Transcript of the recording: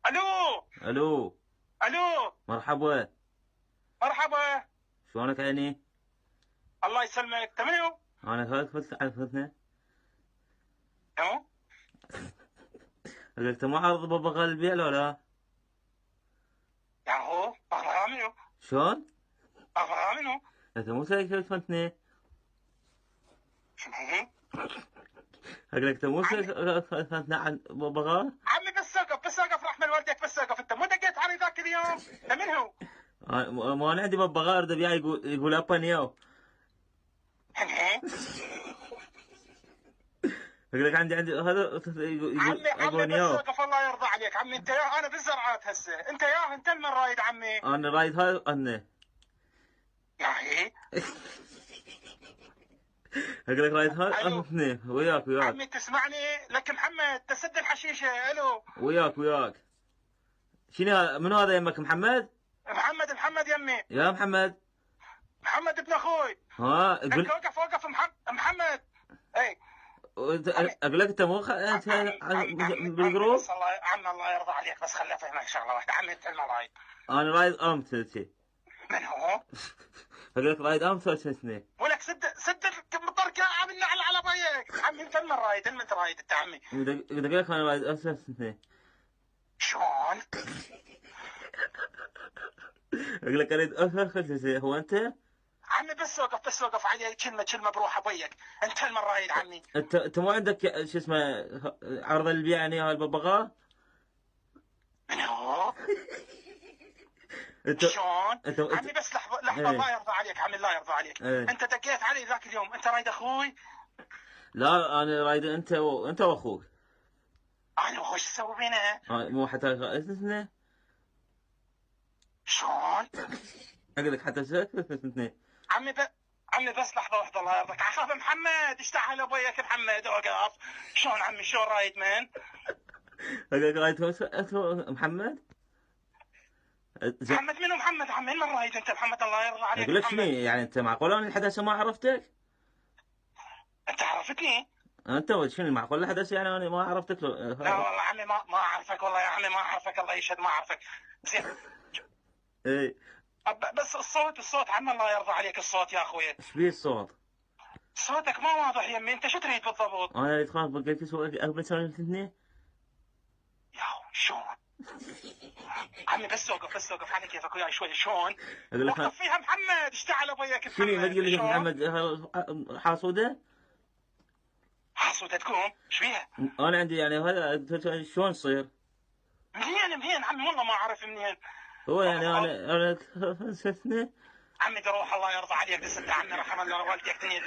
الو. الو. الو. مرحبا. مرحبا. شلونك عيني؟ الله يسلمك، انت منو؟ انا فلت عرفتنا. منو؟ قلت ما عرض ببغاء البيع لو لا؟ ياهو بغبغاء منو؟ شلون؟ بغبغاء منو؟ انت مو سالفتني. شنو؟ اقول لك انت مو سالفتنا عن ببغاء؟ عمي بس اوقف بس اوقف رحمة والديك، بس اوقف، انت مو دقيت علي ذاك اليوم؟ انت منو؟ ما انا عندي ببغاء اريد ابيعه، يقول ابا ياو. منو؟ اقول لك عندي هذا يقول عمي ابا بس ياو. اوقف الله يرضى عليك، عمي انت ياه، انا بالزرعات هسه، انت ياه، انت المن رايد عمي. انا رايد هذا انا. ياهي. اقول لك رايد هذا الو. اثنين وياك عمي تسمعني؟ لك محمد تسد الحشيشة. الو. وياك. شنو هذا؟ من هذا يمك محمد؟ محمد يمي. يا محمد. محمد ابن اخوي. ها لك قل. اوقف محمد. اي. اقول لك انت مو انت بالجروب. بس الله يرضى عليك، بس خليني افهمك شغله واحده، عمي انت المرايد. انا رايد امثل. من هو؟ اقول لك رايد امثل اثنين. ولك سد الطرقه، عامل على بيك، عمي انت المرايد، انت رايد انت عمي. اقول لك انا رايد امثل اثنين. شلون؟ اقول لك اريد امثل هو انت. عمي بس وقف علي كلمه بروح ابيك، انت المرايد عمي. انت مو عندك شو اسمه عرض البيع يعني هاي الببغاء؟ من هو؟ انت شلون؟ انت عمي بس لحظه ايه. الله يرضى عليك عمي، الله يرضى عليك. ايه. انت دقيت علي ذاك اليوم، انت رايد اخوي؟ لا انا رايد انت واخوك. انا وهو شو اسوي بينا؟ مو حتى اثنين. شلون؟ اقول لك حتى اثنين. عمي بس لحظة واحدة الله يرضيك، عخاف محمد، اشتعل ابويك محمد، اوقف. شلون عمي، شلون رايد من؟ اقول لك رايد محمد. محمد منو محمد عمي؟ من رايد انت محمد الله يرضى عليك اقول لك شنو محمد؟ يعني انت معقول انا لحد هسه ما عرفتك؟ انت عرفتني؟ انت شنو معقول لحد هسه يعني انا ما عرفتك لا والله عمي ما اعرفك، والله يا عمي ما اعرفك، الله يشهد ما اعرفك. زين. ايه. بس الصوت عمي الله يرضى عليك، الصوت يا اخوي. ايش بيه الصوت؟ صوتك ما واضح يمي، انت شو تريد بالضبط؟ انا اللي تخاف قلت لك اقبل سنه الاثنين. يا شلون؟ عمي بس اوقف على كيفك وياي شوي، شلون؟ اقول لك وقف فيها محمد، اشتعل ابويك محمد. شنو ما تقول لي شلون؟ محمد حاسوده؟ حاسوده تكون ايش بيها؟ انا عندي يعني هذا شلون تصير؟ منين عمي، والله ما اعرف منين. هو يعني انا اثنين. عمي تروح الله يرضى عليك، بس انت عمي رحم الله والديك، دنيا